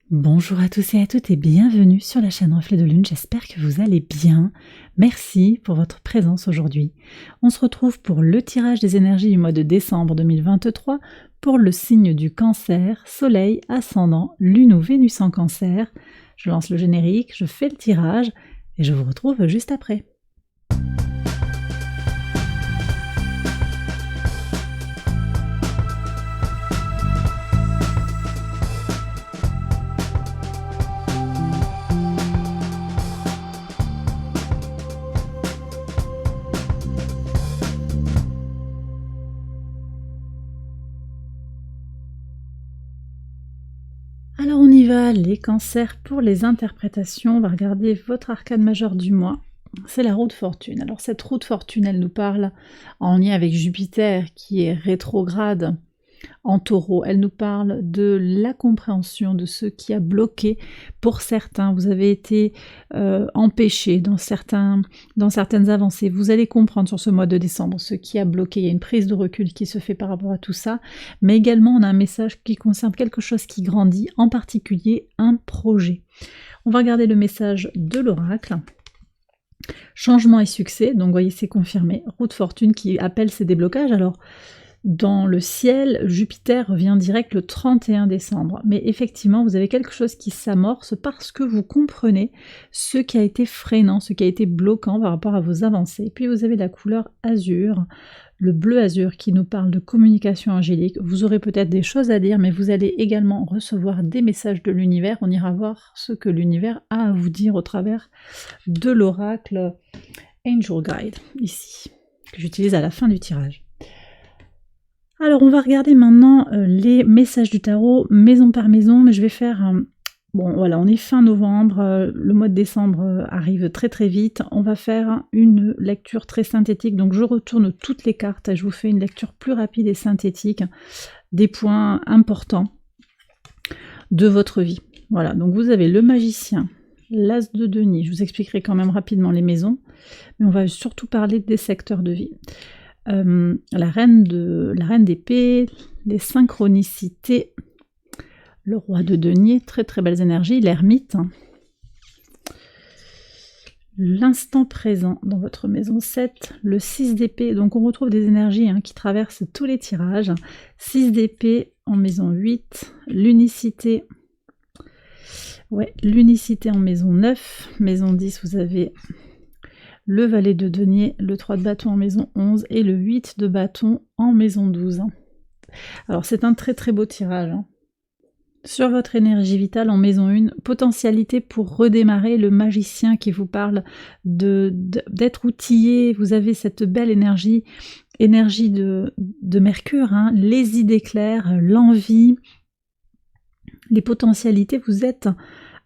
Bonjour à tous et à toutes et bienvenue sur la chaîne Reflet de Lune, j'espère que vous allez bien. Merci pour votre présence aujourd'hui. On se retrouve pour le tirage des énergies du mois de décembre 2023 pour le signe du Cancer, Soleil, Ascendant, Lune ou Vénus en Cancer. Je lance le générique, je fais le tirage et je vous retrouve juste après. Alors on y va, les cancers pour les interprétations. On va regarder votre arcane majeur du mois. C'est la roue de fortune. Alors cette roue de fortune, elle nous parle en lien avec Jupiter qui est rétrograde en taureau. Elle nous parle de la compréhension de ce qui a bloqué pour certains. Vous avez été empêchés dans certaines avancées. Vous allez comprendre sur ce mois de décembre ce qui a bloqué. Il y a une prise de recul qui se fait par rapport à tout ça. Mais également, on a un message qui concerne quelque chose qui grandit, en particulier un projet. On va regarder le message de l'oracle. Changement et succès. Donc, vous voyez, c'est confirmé. Roue de fortune qui appelle ces déblocages. Alors, dans le ciel, Jupiter revient direct le 31 décembre. Mais effectivement, vous avez quelque chose qui s'amorce parce que vous comprenez ce qui a été freinant, ce qui a été bloquant par rapport à vos avancées. Et puis vous avez la couleur azur, le bleu azur qui nous parle de communication angélique. Vous aurez peut-être des choses à dire, mais vous allez également recevoir des messages de l'univers. On ira voir ce que l'univers a à vous dire au travers de l'oracle Angel Guide, ici, que j'utilise à la fin du tirage. Alors on va regarder maintenant les messages du tarot maison par maison, mais je vais faire... bon voilà, on est fin novembre, le mois de décembre arrive très très vite, on va faire une lecture très synthétique, donc je retourne toutes les cartes et je vous fais une lecture plus rapide et synthétique des points importants de votre vie. Voilà, donc vous avez le magicien, l'as de denier, je vous expliquerai quand même rapidement les maisons, mais on va surtout parler des secteurs de vie. La reine d'épée, les synchronicités, le roi de denier, très très belles énergies, l'ermite, l'instant présent dans votre maison 7, le 6 d'épée, donc on retrouve des énergies qui traversent tous les tirages, 6 d'épée en maison 8, l'unicité, l'unicité en maison 9, maison 10 vous avez le valet de denier, le 3 de bâton en maison 11 et le 8 de bâton en maison 12. Alors c'est un très très beau tirage. Sur votre énergie vitale en maison 1, potentialité pour redémarrer, le magicien qui vous parle d'être outillé, vous avez cette belle énergie de Mercure, les idées claires, l'envie, les potentialités, vous êtes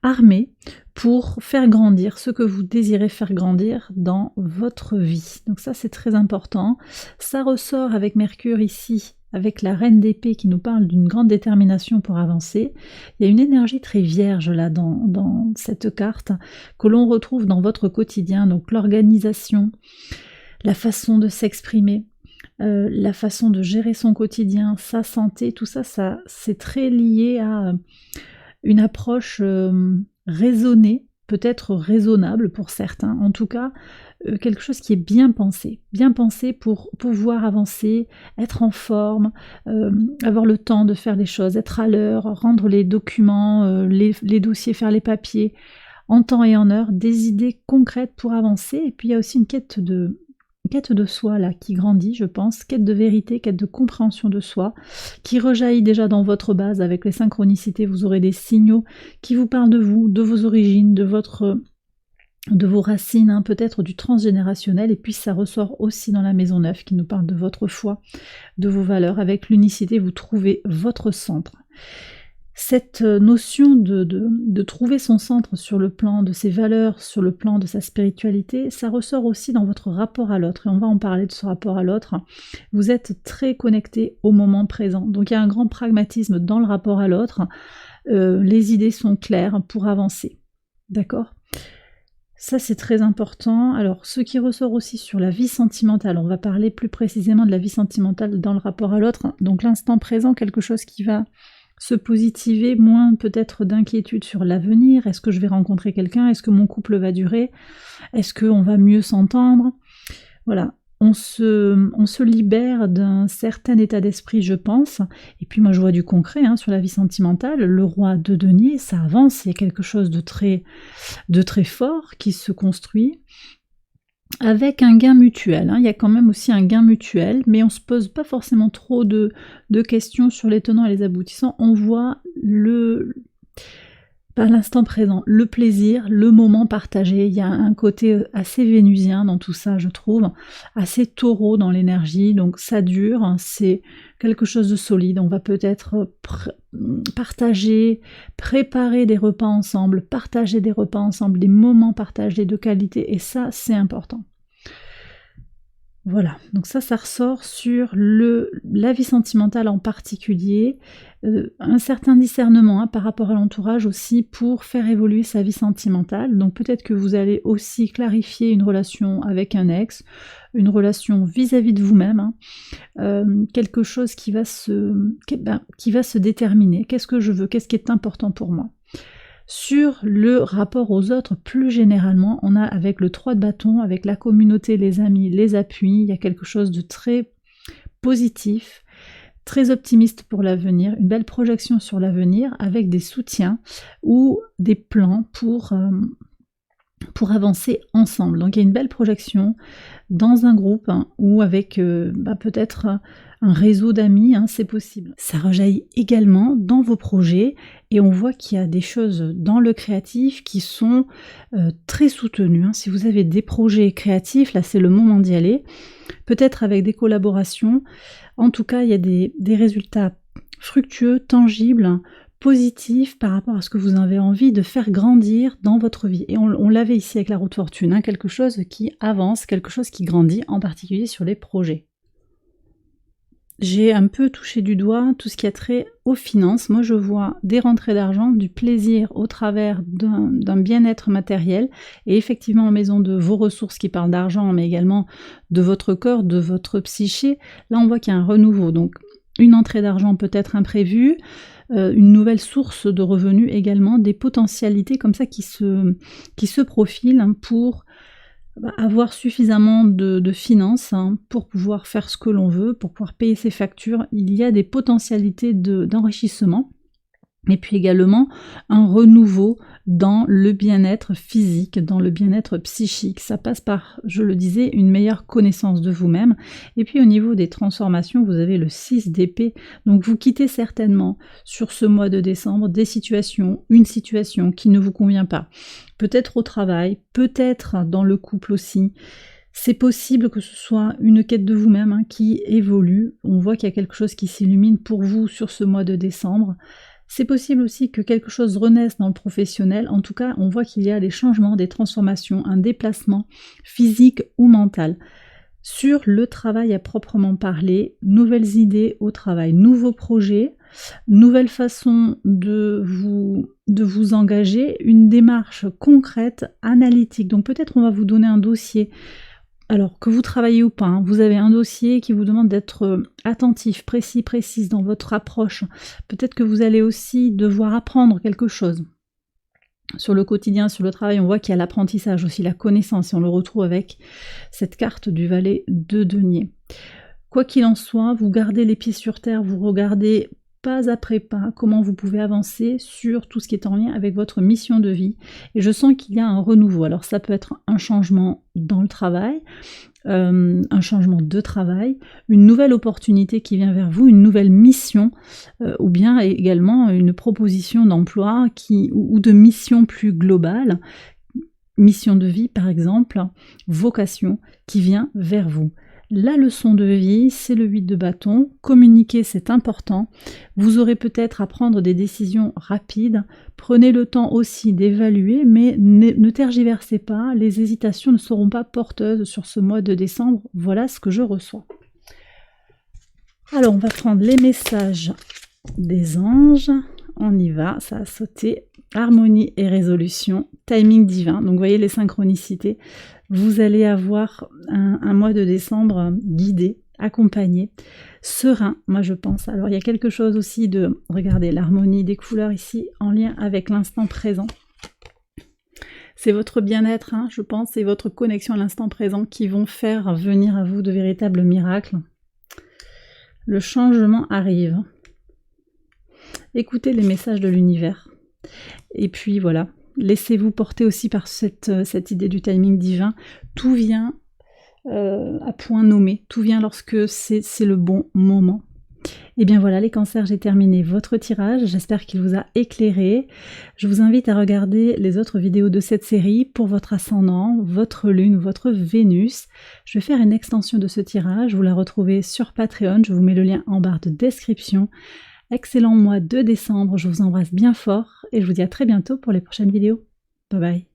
armé pour faire grandir ce que vous désirez faire grandir dans votre vie. Donc ça c'est très important. Ça ressort avec Mercure ici, avec la reine d'épée qui nous parle d'une grande détermination pour avancer. Il y a une énergie très vierge là dans cette carte que l'on retrouve dans votre quotidien, donc l'organisation, la façon de s'exprimer, la façon de gérer son quotidien, sa santé, tout ça, c'est très lié à une approche raisonnée, peut-être raisonnable pour certains, en tout cas quelque chose qui est bien pensé pour pouvoir avancer, être en forme, avoir le temps de faire les choses, être à l'heure, rendre les documents, les dossiers, faire les papiers en temps et en heure, des idées concrètes pour avancer. Et puis il y a aussi une quête de soi là qui grandit, je pense, quête de vérité, quête de compréhension de soi, qui rejaillit déjà dans votre base avec les synchronicités. Vous aurez des signaux qui vous parlent de vous, de vos origines, de vos racines, peut-être du transgénérationnel, et puis ça ressort aussi dans la maison 9 qui nous parle de votre foi, de vos valeurs. Avec l'unicité, vous trouvez votre centre. Cette notion de trouver son centre sur le plan de ses valeurs, sur le plan de sa spiritualité, ça ressort aussi dans votre rapport à l'autre, et on va en parler de ce rapport à l'autre. Vous êtes très connecté au moment présent, donc il y a un grand pragmatisme dans le rapport à l'autre, les idées sont claires pour avancer, d'accord ? Ça c'est très important. Alors ce qui ressort aussi sur la vie sentimentale, on va parler plus précisément de la vie sentimentale dans le rapport à l'autre, donc l'instant présent, quelque chose qui va se positiver, moins peut-être d'inquiétude sur l'avenir. Est-ce que je vais rencontrer quelqu'un? Est-ce que mon couple va durer? Est-ce qu'on va mieux s'entendre? Voilà, on se libère d'un certain état d'esprit, je pense. Et puis moi, je vois du concret sur la vie sentimentale. Le roi de denier, ça avance, il y a quelque chose de très fort qui se construit, avec un gain mutuel. Il y a quand même aussi un gain mutuel, mais on ne se pose pas forcément trop de questions sur les tenants et les aboutissants. On voit par l'instant présent, le plaisir, le moment partagé. Il y a un côté assez vénusien dans tout ça, je trouve, assez taureau dans l'énergie, donc ça dure, c'est quelque chose de solide. On va peut-être partager, préparer des repas ensemble, partager des repas ensemble, des moments partagés de qualité, et ça, c'est important. Voilà, donc ça ressort sur la vie sentimentale en particulier, un certain discernement par rapport à l'entourage aussi pour faire évoluer sa vie sentimentale. Donc peut-être que vous allez aussi clarifier une relation avec un ex, une relation vis-à-vis de vous-même, quelque chose qui va se déterminer. Qu'est-ce que je veux? Qu'est-ce qui est important pour moi? Sur le rapport aux autres, plus généralement, on a avec le 3 de bâton, avec la communauté, les amis, les appuis, il y a quelque chose de très positif, très optimiste pour l'avenir, une belle projection sur l'avenir avec des soutiens ou des plans pour avancer ensemble. Donc il y a une belle projection dans un groupe ou avec peut-être un réseau d'amis, c'est possible. Ça rejaillit également dans vos projets et on voit qu'il y a des choses dans le créatif qui sont très soutenues. Si vous avez des projets créatifs, là c'est le moment d'y aller, peut-être avec des collaborations. En tout cas, il y a des résultats fructueux, tangibles, positif par rapport à ce que vous avez envie de faire grandir dans votre vie. Et on l'avait ici avec la roue de fortune, quelque chose qui avance, quelque chose qui grandit, en particulier sur les projets. J'ai un peu touché du doigt tout ce qui a trait aux finances. Moi, je vois des rentrées d'argent, du plaisir au travers d'un bien-être matériel, et effectivement en maison de vos ressources qui parlent d'argent, mais également de votre corps, de votre psyché. Là, on voit qu'il y a un renouveau, donc une entrée d'argent peut-être imprévue, une nouvelle source de revenus également, des potentialités comme ça qui se profilent pour avoir suffisamment de finances pour pouvoir faire ce que l'on veut, pour pouvoir payer ses factures. Il y a des potentialités d'enrichissement. Et puis également un renouveau dans le bien-être physique, dans le bien-être psychique. Ça passe par, je le disais, une meilleure connaissance de vous-même. Et puis au niveau des transformations, vous avez le 6 d'épée. Donc vous quittez certainement sur ce mois de décembre une situation qui ne vous convient pas. Peut-être au travail, peut-être dans le couple aussi. C'est possible que ce soit une quête de vous-même qui évolue. On voit qu'il y a quelque chose qui s'illumine pour vous sur ce mois de décembre. C'est possible aussi que quelque chose renaisse dans le professionnel. En tout cas, on voit qu'il y a des changements, des transformations, un déplacement physique ou mental. Sur le travail à proprement parler, nouvelles idées au travail, nouveaux projets, nouvelle façon de vous engager, une démarche concrète, analytique. Donc peut-être on va vous donner un dossier. Alors, que vous travaillez ou pas, vous avez un dossier qui vous demande d'être attentif, précise dans votre approche. Peut-être que vous allez aussi devoir apprendre quelque chose. Sur le quotidien, sur le travail, on voit qu'il y a l'apprentissage aussi, la connaissance, et on le retrouve avec cette carte du valet de denier. Quoi qu'il en soit, vous gardez les pieds sur terre, vous regardez pas après pas comment vous pouvez avancer sur tout ce qui est en lien avec votre mission de vie. Et je sens qu'il y a un renouveau. Alors ça peut être un changement dans le travail, un changement de travail, une nouvelle opportunité qui vient vers vous, une nouvelle mission, ou bien également une proposition d'emploi ou de mission plus globale, mission de vie par exemple, vocation qui vient vers vous. La leçon de vie, c'est le 8 de bâton. Communiquer, c'est important. Vous aurez peut-être à prendre des décisions rapides. Prenez le temps aussi d'évaluer, mais ne tergiversez pas. Les hésitations ne seront pas porteuses sur ce mois de décembre. Voilà ce que je reçois. Alors, on va prendre les messages des anges. On y va, ça a sauté. Harmonie et résolution, timing divin. Donc, vous voyez les synchronicités. Vous allez avoir un mois de décembre guidé, accompagné, serein, moi je pense. Alors il y a quelque chose aussi de, regardez, l'harmonie des couleurs ici, en lien avec l'instant présent. C'est votre bien-être, hein, je pense, et votre connexion à l'instant présent qui vont faire venir à vous de véritables miracles. Le changement arrive. Écoutez les messages de l'univers. Et puis voilà, laissez-vous porter aussi par cette idée du timing divin. Tout vient à point nommé, tout vient lorsque c'est le bon moment. Et bien voilà les cancers, j'ai terminé votre tirage, j'espère qu'il vous a éclairé. Je vous invite à regarder les autres vidéos de cette série pour votre ascendant, votre lune ou votre Vénus. Je vais faire une extension de ce tirage, vous la retrouvez sur Patreon, je vous mets le lien en barre de description. Excellent mois de décembre, je vous embrasse bien fort et je vous dis à très bientôt pour les prochaines vidéos. Bye bye.